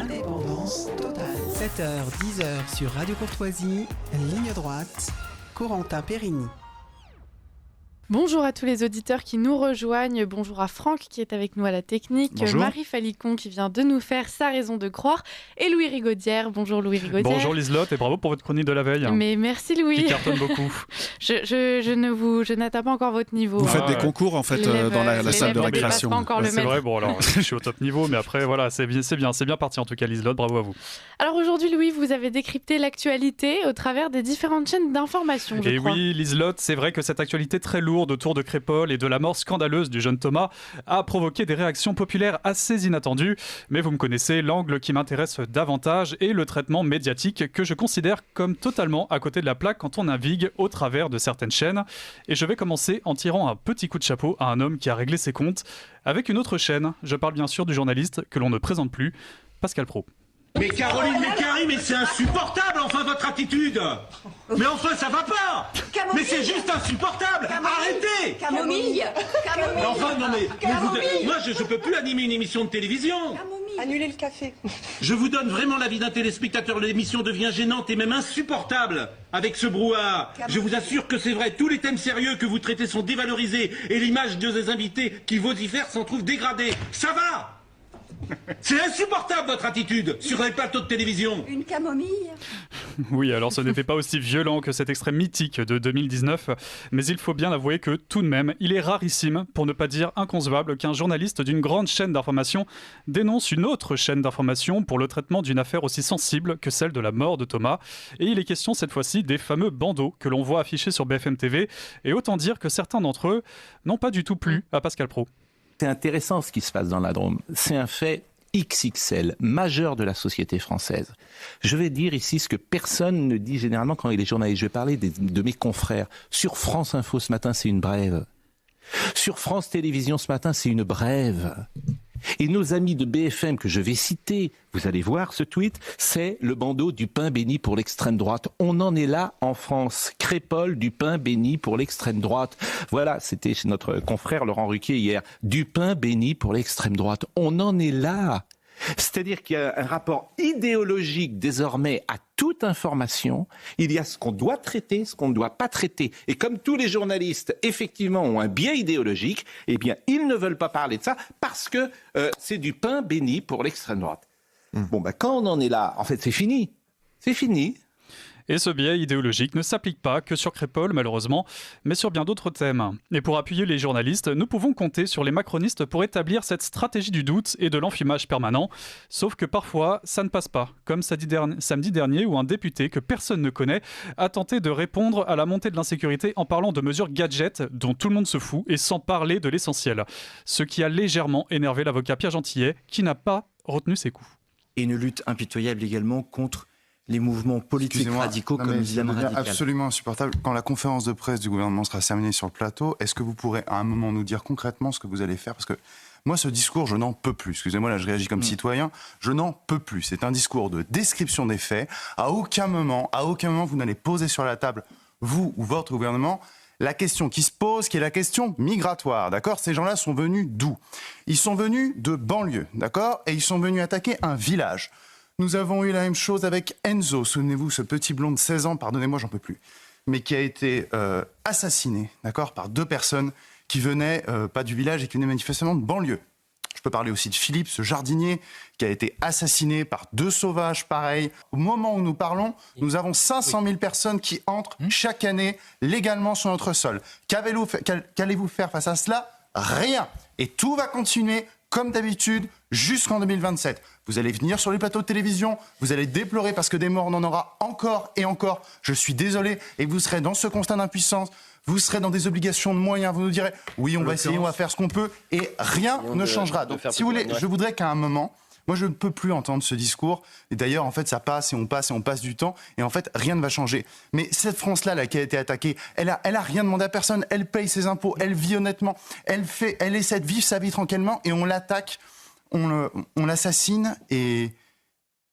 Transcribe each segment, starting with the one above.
Indépendance totale. 7h, 10h sur Radio Courtoisie, ligne droite, Corentin Périni. Bonjour à tous les auditeurs qui nous rejoignent. Bonjour à Franck qui est avec nous à la technique. Bonjour. Marie Falicon qui vient de nous faire sa raison de croire. Et Louis Rigaudière. Bonjour Louis Rigaudière. Bonjour Liselotte et bravo pour votre chronique de la veille. Mais merci Louis. Qui cartonne beaucoup. Je n'atteins pas encore votre niveau. Vous faites des concours en fait dans la salle de récréation. Pas encore le C'est maître. vrai, bon alors je suis au top niveau, mais après voilà, c'est bien parti en tout cas Liselotte, bravo à vous. Alors aujourd'hui Louis, vous avez décrypté l'actualité au travers des différentes chaînes d'information, je crois. Oui Liselotte, c'est vrai que cette actualité très lourde autour de Crépol et de la mort scandaleuse du jeune Thomas a provoqué des réactions populaires assez inattendues. Mais vous me connaissez, l'angle qui m'intéresse davantage est le traitement médiatique que je considère comme totalement à côté de la plaque quand on navigue au travers de certaines chaînes. Et je vais commencer en tirant un petit coup de chapeau à un homme qui a réglé ses comptes avec une autre chaîne. Je parle bien sûr du journaliste que l'on ne présente plus, Pascal Praud. Mais Caroline Mécari, mais c'est insupportable, enfin, votre attitude. Mais enfin, ça va pas. Mais c'est juste insupportable. Arrêtez. Camomille. Mais enfin, non mais moi, je peux plus animer une émission de télévision. Annulez le café. Je vous donne vraiment l'avis d'un téléspectateur. L'émission devient gênante et même insupportable avec ce brouhaha. Je vous assure que c'est vrai. Tous les thèmes sérieux que vous traitez sont dévalorisés et l'image de ces invités qui vocifèrent s'en trouve dégradée. Ça va. C'est insupportable votre attitude sur les plateaux de télévision. Une camomille. Oui, alors ce n'était pas aussi violent que cet extrait mythique de 2019, mais il faut bien avouer que tout de même, il est rarissime, pour ne pas dire inconcevable, qu'un journaliste d'une grande chaîne d'information dénonce une autre chaîne d'information pour le traitement d'une affaire aussi sensible que celle de la mort de Thomas. Et il est question cette fois-ci des fameux bandeaux que l'on voit affichés sur BFM TV, et autant dire que certains d'entre eux n'ont pas du tout plu à Pascal Praud. C'est intéressant ce qui se passe dans la Drôme. C'est un fait XXL, majeur de la société française. Je vais dire ici ce que personne ne dit généralement quand il est journaliste. Je vais parler de mes confrères. Sur France Info ce matin, c'est une brève. Sur France Télévisions ce matin, c'est une brève. Et nos amis de BFM que je vais citer, vous allez voir ce tweet, c'est le bandeau du pain béni pour l'extrême droite. On en est là en France. Crépol, du pain béni pour l'extrême droite. Voilà, c'était chez notre confrère Laurent Ruquier hier. Du pain béni pour l'extrême droite. On en est là. C'est-à-dire qu'il y a un rapport idéologique désormais à toute information. Il y a ce qu'on doit traiter, ce qu'on ne doit pas traiter. Et comme tous les journalistes, effectivement, ont un biais idéologique, eh bien, ils ne veulent pas parler de ça parce que c'est du pain béni pour l'extrême droite. Bon, quand on en est là, en fait, c'est fini. C'est fini. Et ce biais idéologique ne s'applique pas que sur Crépol, malheureusement, mais sur bien d'autres thèmes. Et pour appuyer les journalistes, nous pouvons compter sur les macronistes pour établir cette stratégie du doute et de l'enfumage permanent. Sauf que parfois, ça ne passe pas. Comme samedi dernier, où un député que personne ne connaît a tenté de répondre à la montée de l'insécurité en parlant de mesures gadgets dont tout le monde se fout et sans parler de l'essentiel. Ce qui a légèrement énervé l'avocat Pierre Gentillet, qui n'a pas retenu ses coups. Et une lutte impitoyable également contre les mouvements politiques radicaux comme l'islam radical. Absolument insupportable. Quand la conférence de presse du gouvernement sera terminée sur le plateau, est-ce que vous pourrez à un moment nous dire concrètement ce que vous allez faire ? Parce que moi, ce discours, je n'en peux plus. Excusez-moi, là, je réagis comme citoyen. Je n'en peux plus. C'est un discours de description des faits. À aucun moment, vous n'allez poser sur la table, vous ou votre gouvernement, la question qui se pose, qui est la question migratoire, d'accord ? Ces gens-là sont venus d'où ? Ils sont venus de banlieue, d'accord ? Et ils sont venus attaquer un village. Nous avons eu la même chose avec Enzo, souvenez-vous, ce petit blond de 16 ans, pardonnez-moi, j'en peux plus, mais qui a été assassiné, d'accord, par deux personnes qui venaient pas du village et qui venaient manifestement de banlieue. Je peux parler aussi de Philippe, ce jardinier, qui a été assassiné par deux sauvages, pareil. Au moment où nous parlons, nous avons 500 000 personnes qui entrent chaque année légalement sur notre sol. Qu'allez-vous faire face à cela ? Rien. Et tout va continuer comme d'habitude, jusqu'en 2027. Vous allez venir sur les plateaux de télévision, vous allez déplorer parce que des morts, on en aura encore et encore. Je suis désolé, et vous serez dans ce constat d'impuissance, vous serez dans des obligations de moyens, vous nous direz, oui, on va essayer, on va faire ce qu'on peut, et rien ne changera. Donc, si vous voulez, je voudrais qu'à un moment, moi, je ne peux plus entendre ce discours. Et d'ailleurs, en fait, ça passe et on passe du temps. Et en fait, rien ne va changer. Mais cette France-là, qui a été attaquée, elle a rien demandé à personne. Elle paye ses impôts. Elle vit honnêtement. Elle essaie de vivre sa vie tranquillement. Et on l'attaque. On l'assassine. Et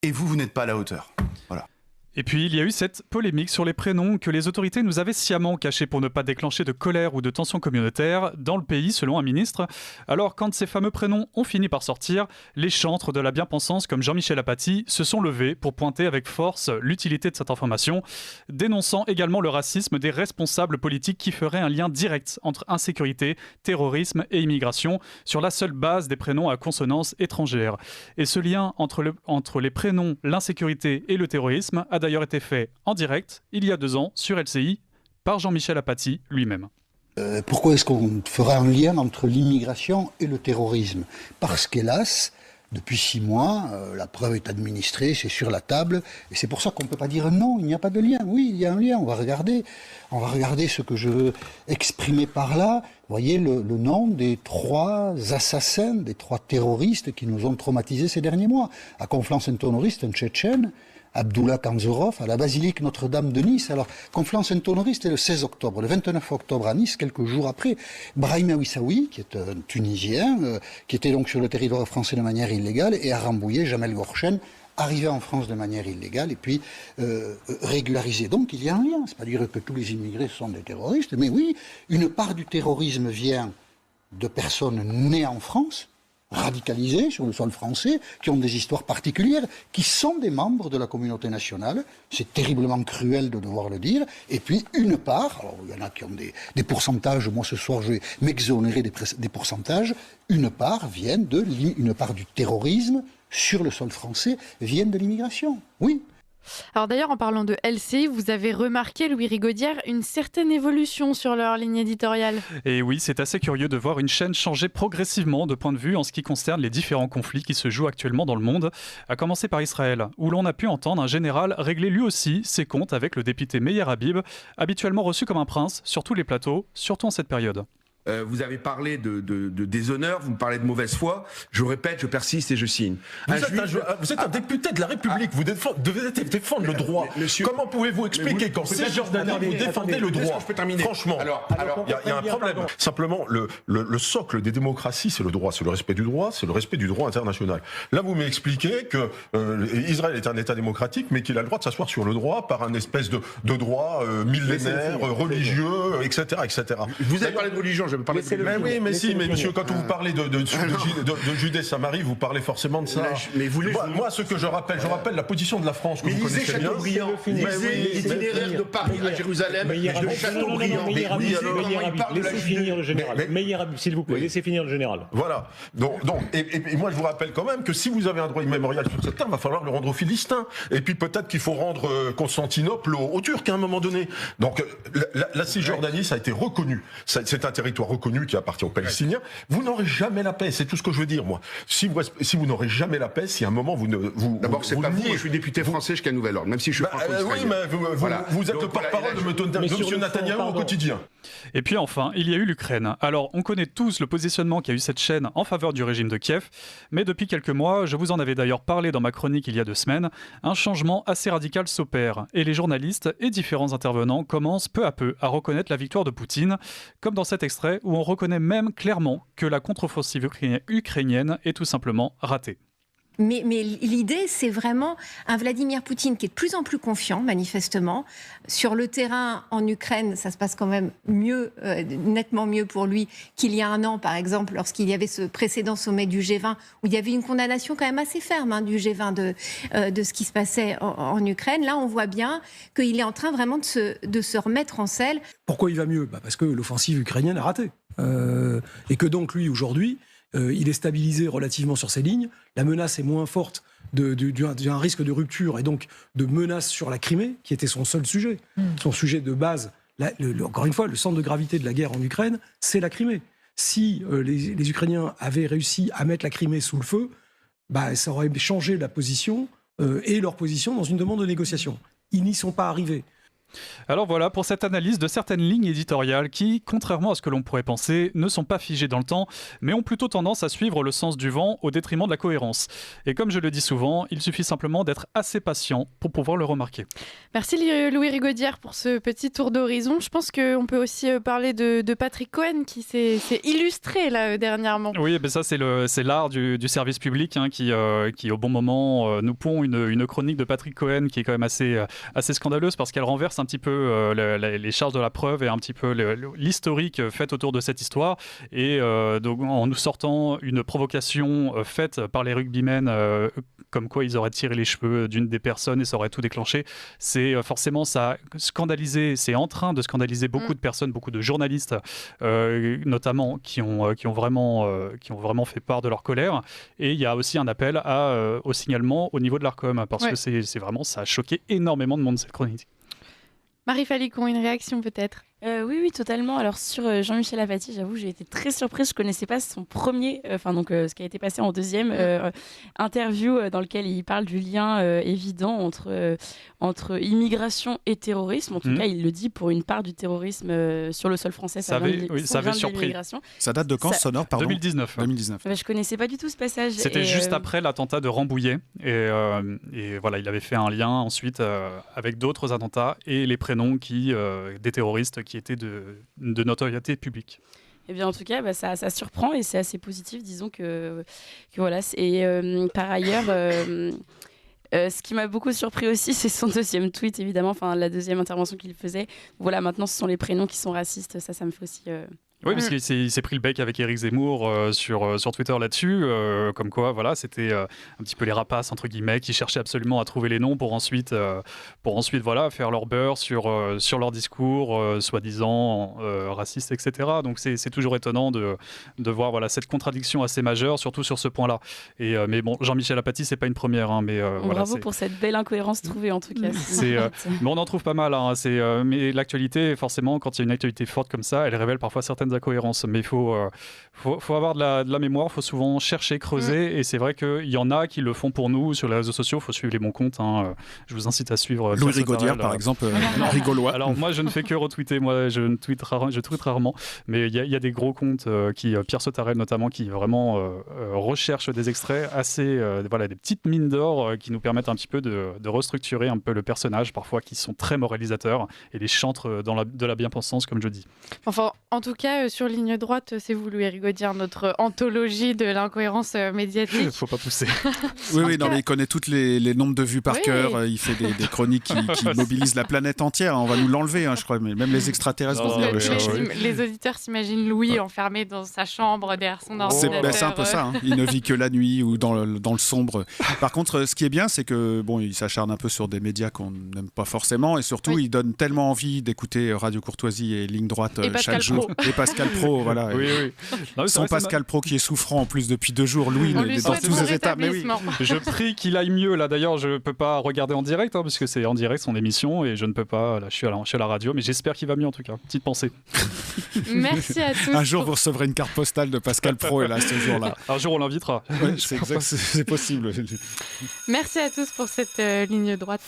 vous n'êtes pas à la hauteur. Voilà. Et puis, il y a eu cette polémique sur les prénoms que les autorités nous avaient sciemment cachés pour ne pas déclencher de colère ou de tension communautaire dans le pays, selon un ministre. Alors, quand ces fameux prénoms ont fini par sortir, les chantres de la bien-pensance comme Jean-Michel Apathy se sont levés pour pointer avec force l'utilité de cette information, dénonçant également le racisme des responsables politiques qui feraient un lien direct entre insécurité, terrorisme et immigration sur la seule base des prénoms à consonance étrangère. Et ce lien entre les prénoms, l'insécurité et le terrorisme a d'ailleurs été fait en direct, il y a 2 ans, sur LCI, par Jean-Michel Apathy lui-même. Pourquoi est-ce qu'on fera un lien entre l'immigration et le terrorisme ? Parce qu'hélas, depuis 6 mois, la preuve est administrée, c'est sur la table, et c'est pour ça qu'on ne peut pas dire non, il n'y a pas de lien. Oui, il y a un lien, on va regarder ce que je veux exprimer par là. Vous voyez le nom des 3 assassins, des 3 terroristes qui nous ont traumatisés ces derniers mois. À Conflans-Sainte-Honorine, c'est un Tchétchène, Abdullah Kanzorov, à la basilique Notre-Dame de Nice. Alors, Conflans-Sainte-Honorine, c'était le 16 octobre. Le 29 octobre à Nice, quelques jours après, Brahim Awissaoui, qui est un Tunisien, qui était donc sur le territoire français de manière illégale, et a Rambouillet, Jamel Gorchen, arrivé en France de manière illégale et puis régularisé. Donc, il y a un lien. C'est pas dire que tous les immigrés sont des terroristes, mais oui, une part du terrorisme vient de personnes nées en France, radicalisés sur le sol français, qui ont des histoires particulières, qui sont des membres de la communauté nationale. C'est terriblement cruel de devoir le dire. Et puis, une part, alors il y en a qui ont des pourcentages, moi ce soir je vais m'exonérer des pourcentages, une part du terrorisme sur le sol français vient de l'immigration. Oui. Alors d'ailleurs, en parlant de LCI, vous avez remarqué, Louis Rigaudière, une certaine évolution sur leur ligne éditoriale. Et oui, c'est assez curieux de voir une chaîne changer progressivement de point de vue en ce qui concerne les différents conflits qui se jouent actuellement dans le monde, à commencer par Israël, où l'on a pu entendre un général régler lui aussi ses comptes avec le député Meir Habib, habituellement reçu comme un prince sur tous les plateaux, surtout en cette période. Vous avez parlé de déshonneur, vous me parlez de mauvaise foi. Je répète, je persiste et je signe. Vous êtes un député de la République, vous devez défendre le droit. Comment pouvez-vous expliquer qu'en Cisjordanie, vous défendez le droit ? Franchement, il y a un problème. Simplement, le socle des démocraties, c'est le droit. C'est le respect du droit, c'est le respect du droit international. Là, vous m'expliquez que Israël est un État démocratique, mais qu'il a le droit de s'asseoir sur le droit par un espèce de droit millénaire, religieux, etc., etc. Vous avez parlé de religion. Mais monsieur, quand vous parlez de Judée-Samarie, vous parlez forcément de ça. Moi, ce que je rappelle la position de la France que vous connaissez bien. Lisez l'itinéraire de Paris à Jérusalem, de Chateaubriand. Laissez finir le général. Meir Habib, s'il vous plaît, laissez finir le général. Voilà. Donc, et moi, je vous rappelle quand même que si vous avez un droit immémorial sur cette terre, il va falloir le rendre aux Philistins. Et puis peut-être qu'il faut rendre Constantinople aux Turcs à un moment donné. Donc, la Cisjordanie, ça a été reconnu. C'est un territoire reconnu qui appartient aux Palestiniens. Vous n'aurez jamais la paix, c'est tout ce que je veux dire, moi. Si vous n'aurez jamais la paix, si à un moment D'abord, c'est pas vous, je suis député français jusqu'à nouvel ordre, même si je suis franco-israélien. Oui, mais vous êtes le porte-parole de M. Netanyahou au quotidien. Et puis enfin, il y a eu l'Ukraine. Alors, on connaît tous le positionnement qu'a eu cette chaîne en faveur du régime de Kiev, mais depuis quelques mois, je vous en avais d'ailleurs parlé dans ma chronique il y a 2 semaines, un changement assez radical s'opère, et les journalistes et différents intervenants commencent peu à peu à reconnaître la victoire de Poutine, comme dans cet extrait où on reconnaît même clairement que la contre-offensive ukrainienne est tout simplement ratée. Mais l'idée, c'est vraiment un Vladimir Poutine qui est de plus en plus confiant, manifestement. Sur le terrain, en Ukraine, ça se passe quand même mieux, nettement mieux pour lui qu'il y a 1 an, par exemple, lorsqu'il y avait ce précédent sommet du G20, où il y avait une condamnation quand même assez ferme du G20 de ce qui se passait en Ukraine. Là, on voit bien qu'il est en train vraiment de se remettre en selle. Pourquoi il va mieux ? Parce que l'offensive ukrainienne a raté. Et que donc, lui, aujourd'hui, il est stabilisé relativement sur ses lignes. La menace est moins forte d'un risque de rupture et donc de menace sur la Crimée, qui était son seul sujet. Son sujet de base, encore une fois, le centre de gravité de la guerre en Ukraine, c'est la Crimée. Si les Ukrainiens avaient réussi à mettre la Crimée sous le feu, ça aurait changé la position et leur position dans une demande de négociation. Ils n'y sont pas arrivés. Alors voilà pour cette analyse de certaines lignes éditoriales qui, contrairement à ce que l'on pourrait penser, ne sont pas figées dans le temps, mais ont plutôt tendance à suivre le sens du vent au détriment de la cohérence. Et comme je le dis souvent, il suffit simplement d'être assez patient pour pouvoir le remarquer. Merci Louis Rigaudière pour ce petit tour d'horizon. Je pense qu'on peut aussi parler de Patrick Cohen qui s'est illustré là dernièrement. Oui, ben ça c'est l'art du service public qui au bon moment nous pond une chronique de Patrick Cohen qui est quand même assez scandaleuse parce qu'elle renverse un petit peu les charges de la preuve et un petit peu l'historique fait autour de cette histoire et donc en nous sortant une provocation faite par les rugbymen comme quoi ils auraient tiré les cheveux d'une des personnes et ça aurait tout déclenché. C'est forcément ça a scandalisé, c'est en train de scandaliser beaucoup de personnes, beaucoup de journalistes notamment qui ont vraiment fait part de leur colère et il y a aussi un appel au signalement au niveau de l'Arcom parce que c'est vraiment ça a choqué énormément de monde cette chronique. Marie Falicon, une réaction peut-être? Oui, totalement. Alors sur Jean-Michel Apathy, j'avoue, j'ai été très surprise. Je connaissais pas son premier, ce qui a été passé en deuxième interview dans lequel il parle du lien évident entre immigration et terrorisme. En tout cas, il le dit pour une part du terrorisme sur le sol français. Ça avait surpris. Ça date de quand, Sonore, pardon? 2019. Je connaissais pas du tout ce passage. C'était juste après l'attentat de Rambouillet et voilà, il avait fait un lien ensuite avec d'autres attentats et les prénoms des terroristes qui étaient de notoriété publique. Eh bien, en tout cas, ça surprend et c'est assez positif, disons que voilà. Et par ailleurs, ce qui m'a beaucoup surpris aussi, c'est son deuxième tweet, évidemment, la deuxième intervention qu'il faisait. Voilà, maintenant, ce sont les prénoms qui sont racistes. Ça me fait aussi... Oui, parce qu'il s'est pris le bec avec Éric Zemmour sur Twitter là-dessus, comme quoi, voilà, c'était un petit peu les rapaces, entre guillemets, qui cherchaient absolument à trouver les noms pour ensuite voilà, faire leur beurre sur leur discours, soi-disant racistes, etc. Donc c'est toujours étonnant de voir voilà, cette contradiction assez majeure, surtout sur ce point-là. Mais bon, Jean-Michel Apathy, c'est pas une première. Bravo pour cette belle incohérence trouvée, en tout cas. Mais on en trouve pas mal. Mais l'actualité, forcément, quand il y a une actualité forte comme ça, elle révèle parfois certaines incohérences, mais il faut avoir de la mémoire, il faut souvent chercher, creuser, et c'est vrai qu'il y en a qui le font pour nous sur les réseaux sociaux, il faut suivre les bons comptes, je vous incite à suivre Louis Rigaudière par exemple, rigolois. Alors moi je ne fais que retweeter, je tweete rarement, mais il y a des gros comptes Pierre Sautarel notamment, qui vraiment recherchent des extraits assez, des petites mines d'or qui nous permettent un petit peu de restructurer un peu le personnage, parfois qui sont très moralisateurs, et les chantres de la bien-pensance, comme je dis. Enfin, en tout cas, sur Ligne Droite, c'est vous, Louis Rigaudière, notre anthologie de l'incohérence médiatique. Il ne faut pas pousser. Oui, non, mais il connaît tous les nombres de vues par cœur. Il fait des chroniques qui mobilisent la planète entière. On va nous l'enlever, je crois. Mais même les extraterrestres vont venir le chercher. Les auditeurs s'imaginent Louis enfermé dans sa chambre derrière son ordinateur. C'est un peu ça. Il ne vit que la nuit ou dans le sombre. Par contre, ce qui est bien, c'est que il s'acharne un peu sur des médias qu'on n'aime pas forcément. Et surtout, il donne tellement envie d'écouter Radio Courtoisie et Ligne Droite chaque jour. Et Pascal Pro, voilà. Oui. Non, son Pascal Pro qui est souffrant en plus depuis 2 jours. Louis, il est dans tous ses états. Mais oui. Je prie qu'il aille mieux. Là, d'ailleurs, je peux pas regarder en direct parce que c'est en direct son émission et je ne peux pas. Là, je suis à la radio, mais j'espère qu'il va mieux en tout cas. Petite pensée. Merci à tous. Un jour, vous recevrez une carte postale de Pascal Pro et là, ce jour-là. Un jour, on l'invitera. Ouais, c'est possible. Merci à tous pour cette ligne droite.